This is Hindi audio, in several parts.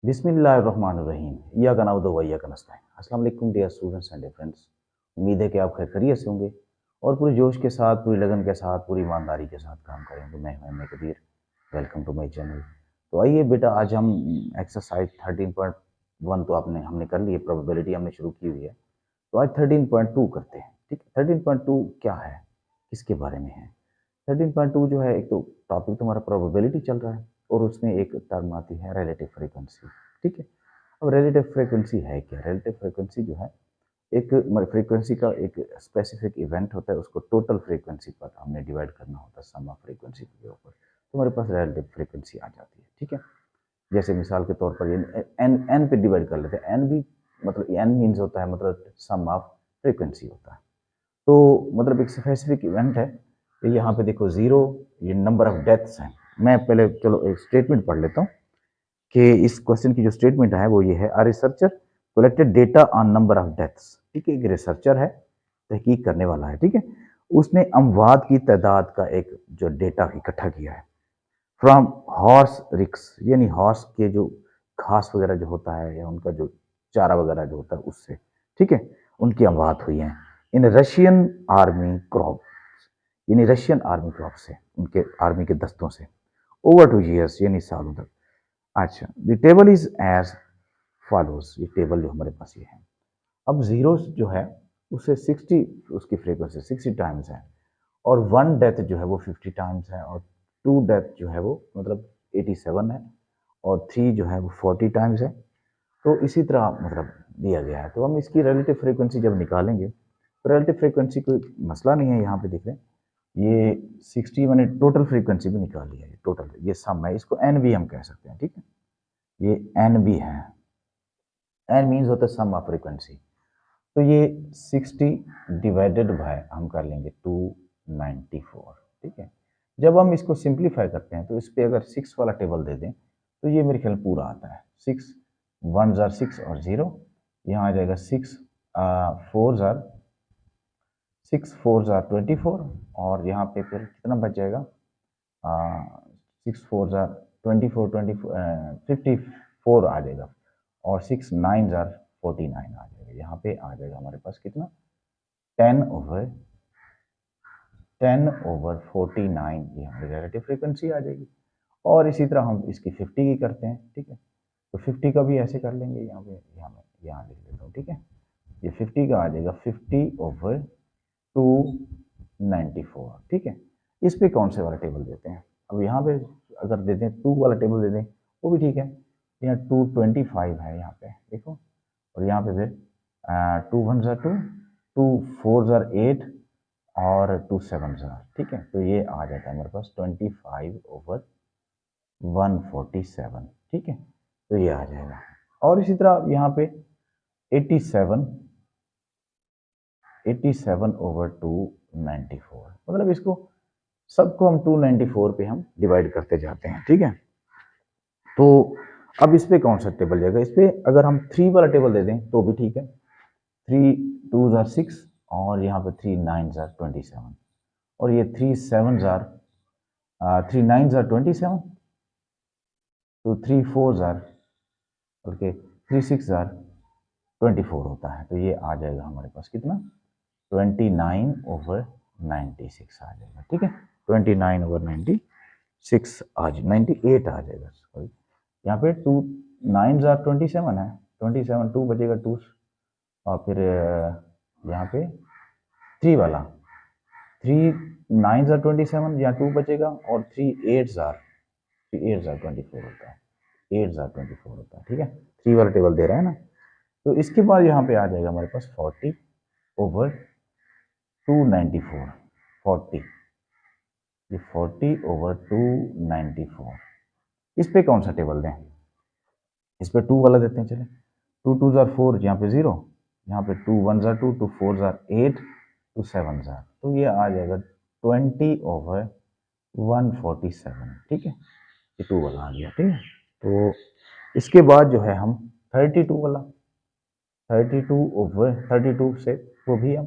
बिस्मिल्लाहिर्रहमानिर्रहीम। इय्याका नअबुदु व इय्याका नस्तईन। अस्सलाम वालेकुम डियर स्टूडेंट्स एंड फ्रेंड्स। उम्मीद है कि आप खैरियत से होंगे और पूरे जोश के साथ, पूरी लगन के साथ, पूरी ईमानदारी के साथ काम करेंगे। मैं हूं M A Kabir. Welcome to my channel. तो आइए बेटा, आज हम एक्सरसाइज 13.1 तो आपने हमने कर ली है, प्रोबेबिलिटी हमने शुरू की हुई है। तो आज 13.2 करते हैं। ठीक है, 13.2 क्या है, किसके बारे में है? 13.2 जो है, एक तो टॉपिक तुम्हारा प्रोबेबिलिटी चल रहा है और उसमें एक टर्म आती है रिलेटिव फ्रीक्वेंसी। ठीक है, अब रिलेटिव फ्रीक्वेंसी है क्या? रिलेटिव फ्रीक्वेंसी जो है, एक फ्रीक्वेंसी का एक स्पेसिफिक इवेंट होता है, उसको टोटल फ्रीक्वेंसी पर हमने डिवाइड करना होता है, सम ऑफ फ्रीक्वेंसी के ऊपर, तो हमारे पास रिलेटिव फ्रीक्वेंसी आ जाती है। ठीक है, जैसे मिसाल के तौर पर ये एन एन पे डिवाइड कर लेते हैं। एन भी मतलब एन मीन्स होता है, मतलब सम ऑफ फ्रीक्वेंसी होता है। तो मतलब एक स्पेसिफिक इवेंट है। यहाँ पे देखो जीरो, ये नंबर ऑफ डेथ्स हैं। मैं पहले चलो एक स्टेटमेंट पढ़ लेता हूँ कि इस क्वेश्चन की जो स्टेटमेंट है वो ये है, a researcher collected data on number of deaths. ठीक है, एक रिसर्चर है, तहकीक करने वाला है। ठीक है, उसने अमवात की तादाद का एक जो डेटा इकट्ठा किया है फ्रॉम हॉर्स रिक्स, यानी हॉर्स के जो घास वगैरह जो होता है या उनका जो चारा वगैरह जो होता है उससे। ठीक है, उनकी अमवात हुई है इन रशियन आर्मी क्रॉप, यानी रशियन आर्मी क्रॉप से, उनके आर्मी के दस्तों से, ओवर 2 years, यानी सालों तक। अच्छा, the table is as follows. ये टेबल जो हमारे पास ये है। अब जीरो जो है उससे 60, उसकी फ्रीक्वेंसी 60 टाइम्स है, और 1 डेथ जो है वो 50 टाइम्स है, और 2 डेथ जो है वो मतलब 87 है, और 3 जो है वो 40 टाइम्स है। तो इसी तरह मतलब दिया गया है। तो हम इसकी रिलेटिव फ्रीक्वेंसी जब निकालेंगे, तो रिलेटिव फ्रीक्वेंसी कोई मसला नहीं है। यहाँ पे देख रहे हैं, ये 60 मैंने टोटल फ्रीक्वेंसी भी निकाली है। टोटल ये सम है, इसको एन भी हम कह सकते हैं। ठीक है, ये एन भी है। एन मीन्स होता है सम ऑफ फ्रीक्वेंसी। तो ये 60 डिवाइडेड बाय हम कर लेंगे 294। ठीक है, जब हम इसको सिंप्लीफाई करते हैं तो इस पर अगर 6 वाला टेबल दे दें तो ये मेरे ख्याल पूरा आता है। 6 1 जार 6 और 0, यहाँ आ जाएगा 6 4 जार 6 4 जार 24, और यहाँ पे फिर कितना बच जाएगा? 6 4 जार 24 54 आ जाएगा, और 6 9 जार 49 आ जाएगा। यहाँ पे आ जाएगा हमारे पास कितना? 10/49 ये हमारी रिलेटिव फ्रीक्वेंसी आ जाएगी। और इसी तरह हम इसकी 50 की करते हैं। ठीक है, तो 50 का भी ऐसे कर लेंगे। यहाँ पे यहाँ लिख लेता हूँ। ठीक है, ये 50 का आ जाएगा 50/294। ठीक है, इस पे कौन से वाला टेबल देते हैं? अब यहाँ पे अगर दे दें 2 वाला टेबल दे दें वो भी ठीक है। यहाँ 225 है यहाँ पे देखो, और यहाँ पे फिर 2 1 जार 2, 2 4 जार 8, और 2 7 जार। ठीक है, तो ये आ जाता है हमारे पास 25/147। ठीक है, तो ये आ जाएगा। और इसी तरह यहाँ पे 87/294, मतलब इसको सबको हम 294 पे हम डिवाइड करते जाते हैं। ठीक है, तो अब इस पे कौन सा टेबल जाएगा? इस पे अगर हम 3 वाला टेबल दे दें तो भी ठीक है। 3 2 जार 6, और यहाँ पे 3 9 जार 27, और ये 3 7 जार 3 9 जार 27, तो 3 4 जार ओके 3 6 जार 24 होता है। तो ये आ जाएगा हमारे पास कितना? 29/96 आ जाएगा। ठीक है, 29/96 आज 98 आ जाएगा। सॉरी, यहाँ पे 2 9 जार 27 है, 27 2 बचेगा 2, और फिर यहाँ पे 3 वाला 3 9 जार 27, यहाँ 2 बचेगा, और 3 8 जार 24 होता है। 8 जार 24 होता है। ठीक है, 3 वाला टेबल दे रहा है ना। तो इसके बाद यहाँ पे आ जाएगा हमारे पास 40/294। 40, ये 40/294। इस पे कौन सा टेबल दें? इस पे 2 वाला देते हैं। चले, 2 2 जार 4, यहाँ पे 0, यहाँ पे 2 1 जार 2, 2 4 जार 8, 2 7 जार, तो ये आ जाएगा 20/147। ठीक है, ये 2 वाला आ गया। ठीक है, तो इसके बाद जो है हम 32 वाला, 32 से वो भी हम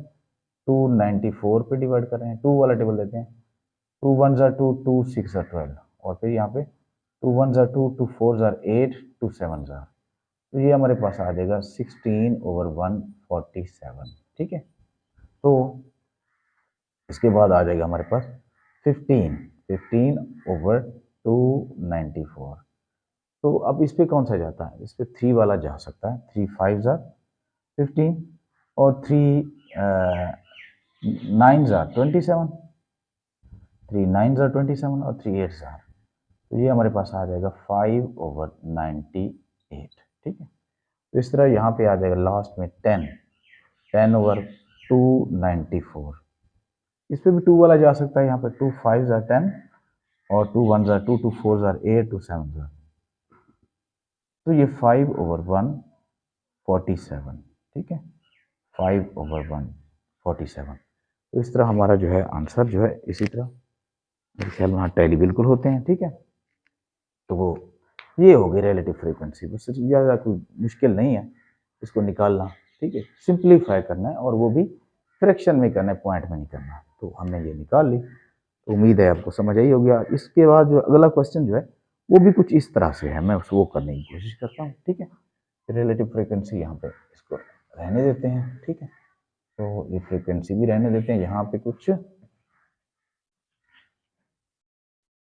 294 पे डिवाइड कर रहे हैं। 2 वाला टेबल देते हैं। 2 1 जार 2, 2 6 जार 12, और फिर यहाँ पे 2 1 जार 2, 2 4 जार 8, 2 7 जार, तो ये हमारे पास आ जाएगा 16/147, ठीक है। तो इसके बाद आ जाएगा हमारे पास 15/294। तो अब इस पे कौन सा जाता है, इस पे 3 वाला जा सकता है, 3 5 जार 15 और 3 9 जार 27, 3 9 जार 27 और 3 8 जार, तो ये हमारे पास आ जाएगा 5/98, ठीक है। तो इस तरह यहाँ पे आ जाएगा लास्ट में 10/294, इस पे भी 2 वाला जा सकता है, यहाँ पे 2 5 जार 10 और 2 1 जार 2, 2 4 जार 8, 2 7 जार, तो ये 5/147, ठीक है, 5/147। तो इस तरह हमारा जो है आंसर जो है इसी तरह मेरे ख्याल में टैली बिल्कुल होते हैं, ठीक है। तो वो ये हो गई रिलेटिव फ्रीक्वेंसी, बस ज़्यादा कोई मुश्किल नहीं है इसको निकालना, ठीक है, सिंप्लीफाई करना है और वो भी फ्रैक्शन में करना है, पॉइंट में नहीं करना। तो हमने ये निकाल ली, तो उम्मीद है आपको समझ आई होगी। इसके बाद जो अगला क्वेश्चन जो है वो भी कुछ इस तरह से है, मैं उसको करने की कोशिश करता हूँ, ठीक है। रिलेटिव फ्रीक्वेंसी यहाँ पे इसको रहने देते हैं, ठीक है, तो ये फ्रीक्वेंसी भी रहने देते हैं, यहाँ पे कुछ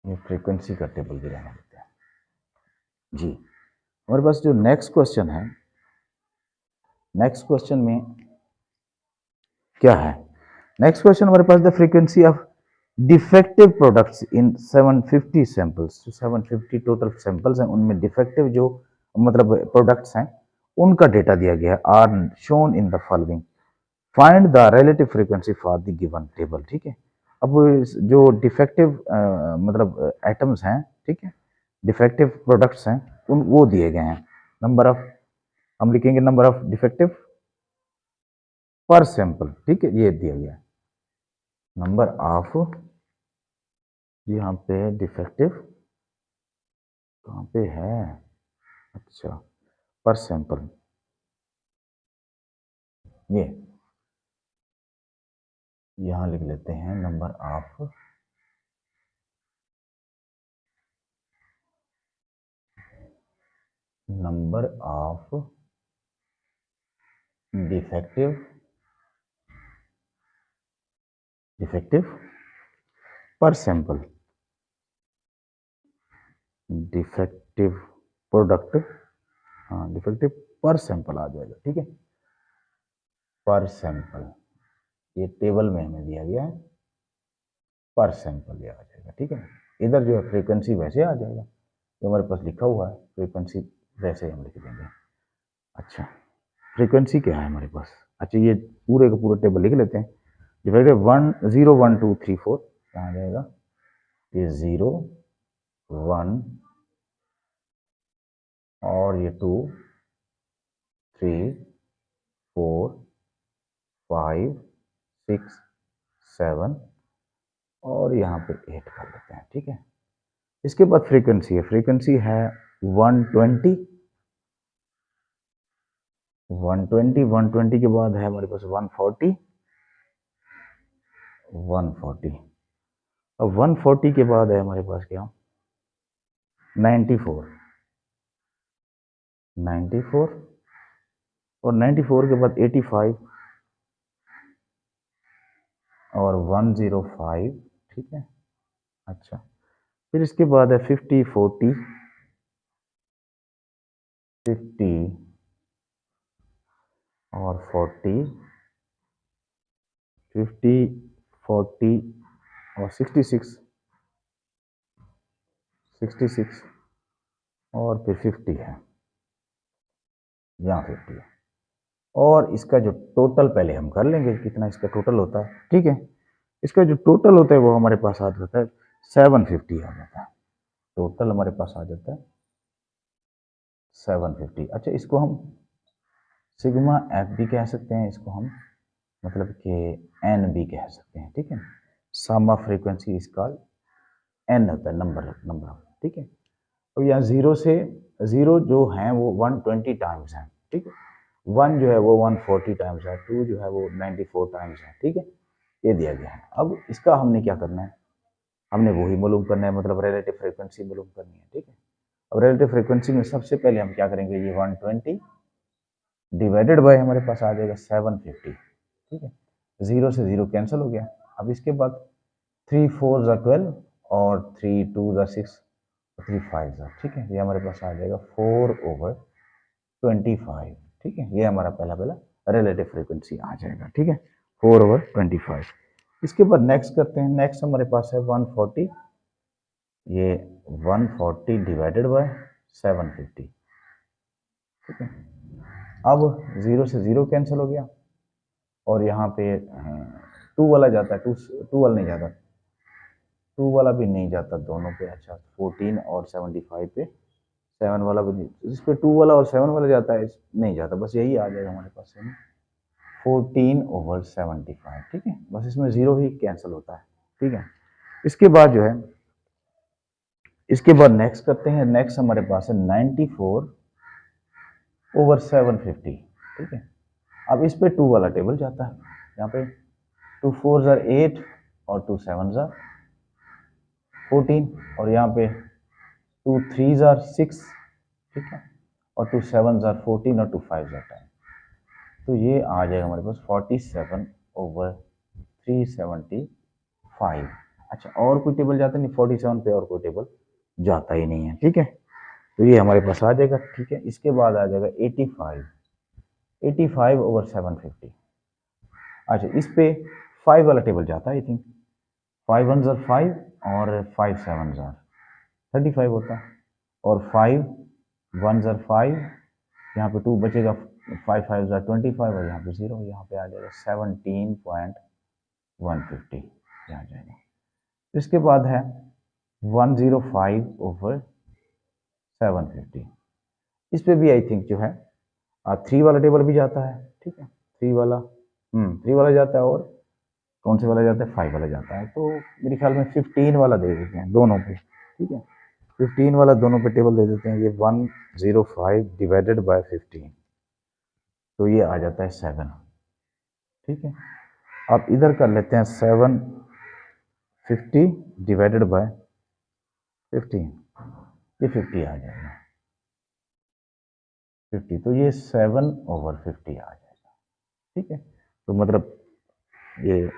ये फ्रीक्वेंसी का टेबल भी रहने देते हैं जी। हमारे पास जो नेक्स्ट क्वेश्चन है, नेक्स्ट क्वेश्चन में क्या है, नेक्स्ट क्वेश्चन हमारे पास the frequency of defective products in 750 samples, 750 total samples हैं, उनमें डिफेक्टिव जो मतलब प्रोडक्ट्स हैं उनका डेटा दिया गया है, are shown in the following, find the relative frequency for the given table, ठीक है। अब जो डिफेक्टिव मतलब आइटम्स हैं, ठीक है, डिफेक्टिव प्रोडक्ट्स हैं, उन वो दिए गए हैं, नंबर ऑफ, हम लिखेंगे नंबर ऑफ डिफेक्टिव पर सैंपल, ठीक है, ये दिया गया है नंबर ऑफ, यहाँ पे डिफेक्टिव कहाँ पे है, अच्छा, पर सैंपल, ये यहाँ लिख लेते हैं नंबर ऑफ डिफेक्टिव पर सैंपल, डिफेक्टिव प्रोडक्ट, हाँ डिफेक्टिव पर सैंपल आ जाएगा, ठीक है, पर सैंपल, ये टेबल में हमें दिया गया है, पर सैंपल ये आ जाएगा, ठीक है। इधर जो है फ्रीक्वेंसी वैसे आ जाएगा, जो हमारे पास लिखा हुआ है फ्रीक्वेंसी वैसे हम लिख देंगे। अच्छा, फ्रीक्वेंसी क्या है हमारे पास, अच्छा ये पूरे का पूरा टेबल लिख लेते हैं। डिफेक्टिव 1 0 1 2 3 4 कहाँ आ जाएगा, ये 0 1 और ये 2 3 4 5 6 7 और यहाँ पे 8 कर लेते हैं, ठीक है। इसके बाद फ्रीक्वेंसी है, फ्रीक्वेंसी है 120, 120 के बाद है हमारे पास 140, 140, अब 140 के बाद है हमारे पास क्या, 94, 94 और 94 के बाद 85 और 105, ठीक है। अच्छा, फिर इसके बाद है 50 40 50 और 40 50 40 और 66 66 और फिर 50 है, यहाँ 50 है, और इसका जो टोटल पहले हम कर लेंगे कितना इसका टोटल होता है, ठीक है। इसका जो टोटल होता है वो हमारे पास आ जाता है 750 आ जाता है, टोटल हमारे पास आ जाता है 750। अच्छा, इसको हम सिग्मा एफ भी कह सकते हैं, इसको हम मतलब कि एन भी कह सकते हैं, ठीक है। सम ऑफ फ्रीक्वेंसी इसका एन होता है, नंबर, ठीक है। अब यहाँ जीरो से जीरो जो है वो 120 टाइम्स है, ठीक है, 1 जो है वो 140 टाइम्स है, 2 जो है वो 94 टाइम्स है, ठीक है, ये दिया गया है। अब इसका हमने क्या करना है, हमने वही मालूम करना है, मतलब रिलेटिव फ्रीक्वेंसी मालूम करनी है, ठीक है। अब रिलेटिव फ्रीक्वेंसी में सबसे पहले हम क्या करेंगे, ये 120 डिवाइडेड बाय हमारे पास आ जाएगा 750, ठीक है। 0 से 0 कैंसिल हो गया। अब इसके बाद 3 4 ज़ा 12 और 3 2 ज़ा 6 और 3 5 ज़ा, ठीक है। ये हमारे पास आ जाएगा 4/25, ठीक है। ये हमारा पहला रिलेटिव फ्रीक्वेंसी आ जाएगा, ठीक है, 4/25। इसके बाद नेक्स्ट करते हैं। नेक्स्ट हमारे पास है 140, ये 140 डिवाइडेड बाय 750, ठीक है। अब 0 से 0 कैंसिल हो गया और यहाँ पे 2 वाला जाता है, 2 वाला नहीं जाता, 2 वाला भी नहीं जाता दोनों पे। अच्छा, 14 और 75 पे 7 वाला भी नहीं, इस पे 2 वाला और 7 वाला जाता है, नहीं जाता, बस यही आ जाएगा हमारे पास है 14/75, ठीक है। बस इसमें 0 ही कैंसिल होता है, ठीक है। इसके बाद जो है, इसके बाद नेक्स्ट करते हैं। नेक्स्ट हमारे पास है 94/750, ठीक है। अब इस पे 2 वाला टेबल जाता है, यहाँ पे 2 4 ज़ा 8 और 2 7 ज़ा 14 और यहाँ पे 2 3 ज़ा 6, ठीक है, और 2 7 ज़ा 14 और 2 5 ज़ा 10। तो ये आ जाएगा हमारे पास 47/375। अच्छा, और कोई टेबल जाता नहीं 47 पे, और कोई टेबल जाता ही नहीं है, ठीक है। तो ये हमारे पास आ जाएगा, ठीक है। इसके बाद आ जाएगा 85/750। अच्छा, इस पे 5 वाला टेबल जाता है, आई थिंक 5 1 ज़ा 5 और 5 7 ज़ा 35 होता है, और 5 1 ज़ा 5, यहाँ पे 2 बचेगा, 5 5 ज़ा 25 और यहाँ पे 0, यहाँ पे आ जाएगा 17.150, ये आ जाएगा। इसके बाद है 105/750। इस पे भी आई थिंक जो है 3 वाला टेबल भी जाता है, ठीक है। 3 वाला जाता है, और कौन से वाला जाता है, 5 वाला जाता है। तो मेरे ख्याल में 15 वाला दे देते हैं दोनों पे, ठीक है। 15 वाला दोनों पे टेबल दे देते हैं। ये 105 डिवाइडेड बाय 15, तो ये आ जाता है 7, ठीक है। अब इधर कर लेते हैं 750 डिवाइडेड बाय 15, ये 50 आ जाएगा 50, तो ये 7/50 आ जाएगा, ठीक है। तो मतलब ये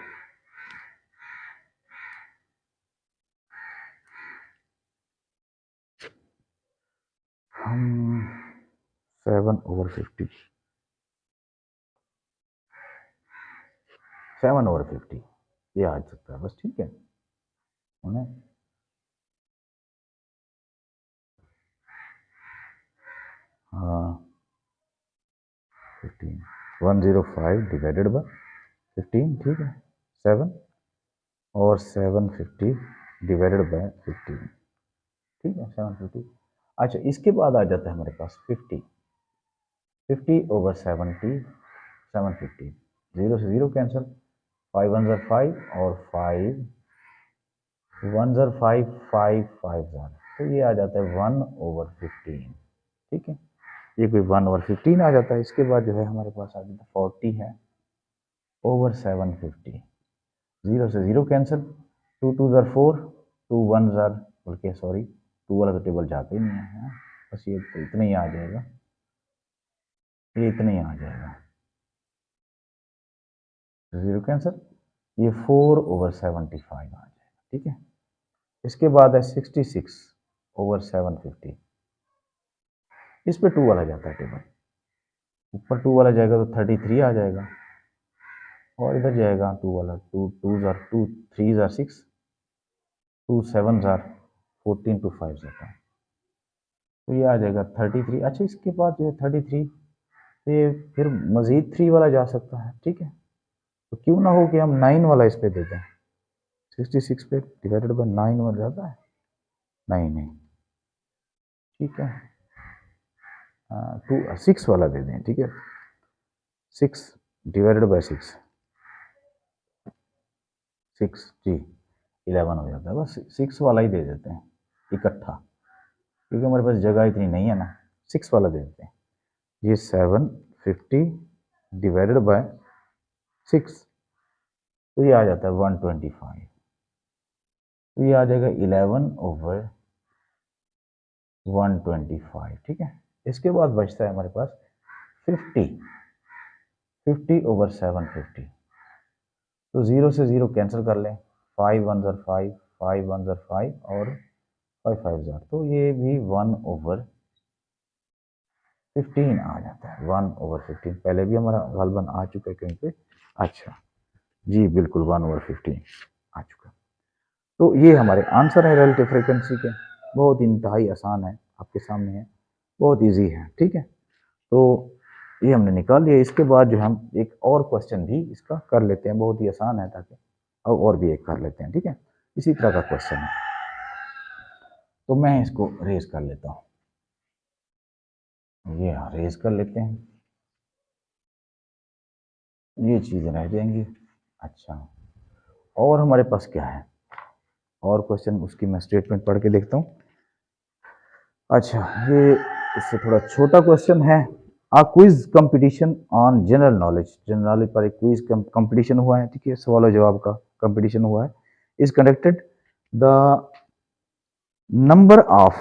हम 7/50 7/50 ये आ सकता है बस, ठीक है। हाँ, 15 105 डिवाइडेड बाय 15, ठीक है, 7, और 750 डिवाइडेड बाय 15, ठीक है, 750। अच्छा, इसके बाद आ जाता है हमारे पास 50/70 750, 0 से 0 कैंसिल, 5 1 ज़ा 5 और 5 1 ज़ा 5 5 5 ज़ा, तो ये आ जाता है 1/15, ठीक है। ये कोई 1/15 आ जाता है। इसके बाद जो है हमारे पास आ जाता है 40/750, 0 से 0 कैंसिल, 2 2 ज़ा 4, 2 1 ज़ा, बल्कि सॉरी 2 वाला तो टेबल जाता ही नहीं है, हाँ? बस ये तो इतना ही आ जाएगा, ये इतना ही आ जाएगा, 0 कैंसिल, ये 4/75 आ जाएगा, ठीक है। इसके बाद है 66/750, इस पे 2 वाला जाता है टेबल, ऊपर 2 वाला जाएगा तो 33 आ जाएगा, और इधर जाएगा 2 वाला, 2 2 ज़ा 2 3 ज़ा 6, 2 7 ज़ा 14 2 5 जाता है, तो ये आ जाएगा 33। अच्छा, इसके बाद जो है 33, तो ये फिर मज़ीद 3 वाला जा सकता है, ठीक है। तो क्यों ना हो कि हम 9 वाला इस पे दे दें, 66 पे डिवाइडेड बाय 9 वाला जाता है, नहीं नहीं, ठीक है, 6 वाला दे दें, ठीक है, 6 डिवाइडेड बाय 6 जी 11 हो जाता है, बस 6 वाला ही दे देते हैं इकट्ठा, क्योंकि हमारे पास जगह इतनी नहीं है ना, 6 वाला दे देते हैं। ये 750 डिवाइडेड बाय 6, तो ये आ जाता है 125, तो ये आ जाएगा 11/125, ठीक है। इसके बाद बचता है हमारे पास 50/750। तो 0 से 0 कैंसिल कर लें, 5 1 ज़र 5, 5 1 ज़र 5 और 5 5 ज़र, तो ये भी 1/15 आ जाता है। 1/15 पहले भी हमारा गालबन आ चुका है कहीं पे। अच्छा जी, बिल्कुल 1/15 आ चुका। तो ये हमारे आंसर है रिलेटिव फ्रीक्वेंसी के। बहुत इंतहाई आसान है, आपके सामने है, बहुत इजी है, ठीक है। तो ये हमने निकाल लिया। इसके बाद जो हम एक और क्वेश्चन भी इसका कर लेते हैं, बहुत ही आसान है, ताकि और भी एक कर लेते हैं, ठीक है। इसी तरह का क्वेश्चन है, तो मैं इसको रेज कर लेता हूँ। ये रेज कर लेते हैं, ये चीज़ें रह जाएंगी। अच्छा, और हमारे पास क्या है और क्वेश्चन, उसकी मैं स्टेटमेंट पढ़ के देखता हूँ। अच्छा, ये इससे थोड़ा छोटा क्वेश्चन है। A quiz competition on general knowledge, general knowledge पर एक क्विज कंपटीशन हुआ है, ठीक है, सवाल और जवाब का कंपटीशन हुआ है। Is conducted, the number of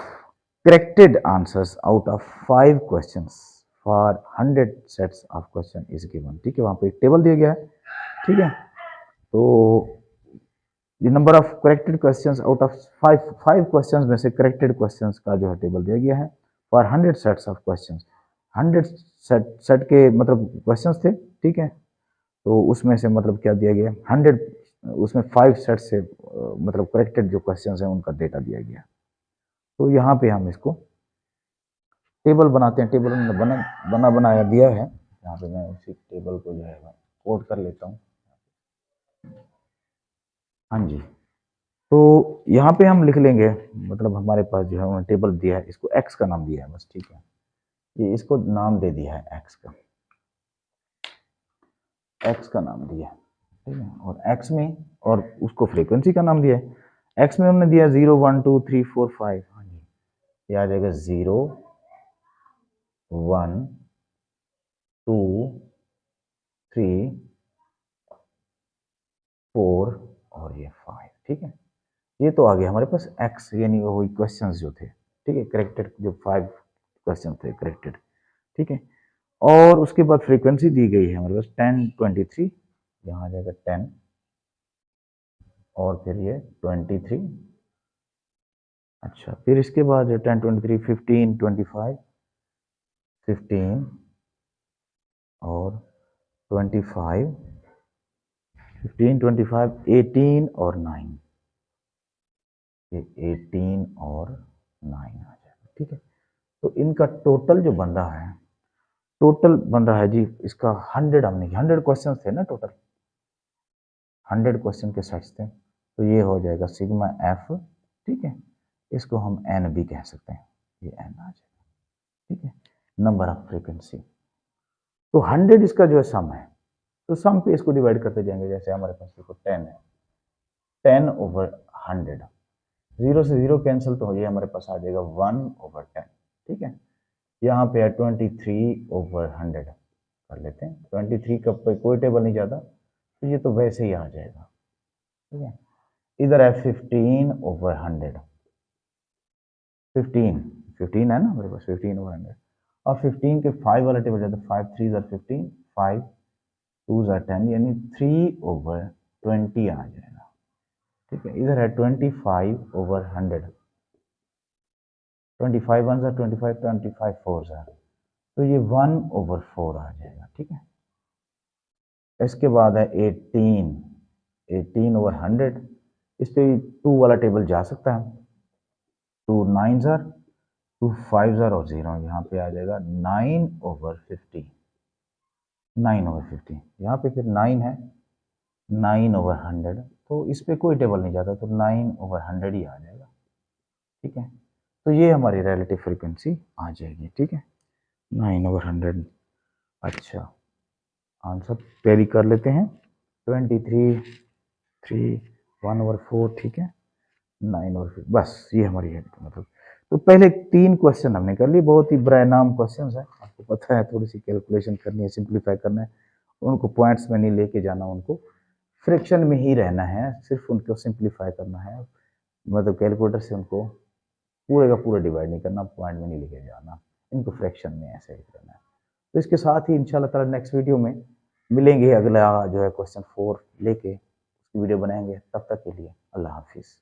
corrected answers out of 5 questions for 100 sets of question is given, ठीक है। वहां पे एक टेबल दिया गया है, ठीक है। तो the number of corrected questions out of 5 questions में से करेक्टेड क्वेश्चंस का जो है टेबल दिया गया है for 100 sets of questions. 100 set के मतलब क्वेश्चंस थे, ठीक है। तो उसमें से मतलब क्या दिया गया, 100, उसमें 5 सेट से मतलब करेक्टेड जो क्वेश्चंस हैं उनका डेटा दिया गया। तो यहाँ पे हम इसको टेबल बनाते हैं। टेबल बनाया दिया है, यहाँ पे मैं उसी टेबल को जो है कोड कर लेता हूँ। हाँ जी, तो यहाँ पे हम लिख लेंगे, मतलब हमारे पास जो है उन्होंने टेबल दिया है, इसको एक्स का नाम दिया है बस, ठीक है। ये इसको नाम दे दिया है एक्स का, एक्स का नाम दिया है, ठीक है। और एक्स में, और उसको फ्रीक्वेंसी का नाम दिया है। एक्स में हमने दिया 0 1 2 3 4 5, हाँ जी, ये आ जाएगा 0 1 2 3 4 और ये 5, ठीक है। ये तो आ गया हमारे पास एक्स, यानी वही क्वेश्चंस जो थे, ठीक है, करेक्टेड जो 5 क्वेश्चन थे करेक्टेड, ठीक है। और उसके बाद फ्रीक्वेंसी दी गई है हमारे पास 10 23, यहाँ आ जाएगा 10 और फिर ये 23। अच्छा, फिर इसके बाद 10 23 15 25 15 और 25 15 25 18 और 9, ये 18 और 9 आ जाएगा, ठीक है। तो इनका टोटल जो बन रहा है, टोटल बन रहा है जी इसका 100, हमने 100 क्वेश्चन थे ना टोटल, 100 क्वेश्चन के सेट्स थे, तो ये हो जाएगा सिग्मा एफ, ठीक है। इसको हम एन भी कह सकते हैं, ये एन आ जाएगा, ठीक है, नंबर ऑफ फ्रीक्वेंसी। तो 100 इसका जो है सम है, तो सम पे इसको डिवाइड करते जाएंगे। जैसे हमारे पास देखो 10 है, 10/100, 0 से 0 कैंसिल, तो ये हमारे पास आ जाएगा 1/10, ठीक है। यहाँ पे है 23/100, कर लेते हैं 23 का पे कोई टेबल नहीं जाता, तो ये तो वैसे ही आ जाएगा, ठीक है। इधर है 15/100, 15 है ना हमारे पास, 15/100, और 15 के 5 वाला टेबल जाता है, 5 3 15, 5 2 10, यानी 3/20 आ जाएगा, ठीक है। इधर है 25/100, 25 1 25 25 4 तो ये 1/4 आ जाएगा, ठीक है। इसके बाद है 18/100, इस पे 2 वाला टेबल जा सकता है, 2 9 2 5 और 0, यहाँ पे आ जाएगा 9/50, 9/50, यहाँ पे फिर 9 है, 9/100, तो इस पे कोई टेबल नहीं जाता, तो 9/100 ही आ जाएगा, ठीक है। तो ये हमारी रिलेटिव फ्रीक्वेंसी आ जाएगी, ठीक है, 9/100। अच्छा, आंसर कैरी कर लेते हैं, 23 3 1/4, ठीक है, 9/4, बस ये हमारी है मतलब। तो पहले 3 क्वेश्चन हमने कर लिए, बहुत ही ब्रैनाम क्वेश्चन है, आपको पता है, थोड़ी सी कैलकुलेशन करनी है, सिंप्लीफाई करना है, उनको पॉइंट्स में नहीं लेके जाना, उनको फ्रैक्शन में ही रहना है, सिर्फ उनको सिंप्लीफाई करना है। मतलब कैलकुलेटर से उनको पूरे का पूरा डिवाइड नहीं करना, पॉइंट में नहीं लेके जाना, इनको फ्रैक्शन में ऐसे ही करना है। तो इसके साथ ही इंशाल्लाह ताला नेक्स्ट वीडियो में मिलेंगे, अगला जो है क्वेश्चन 4 लेके उसकी वीडियो बनाएंगे। तब तक के लिए अल्लाह हाफिज़।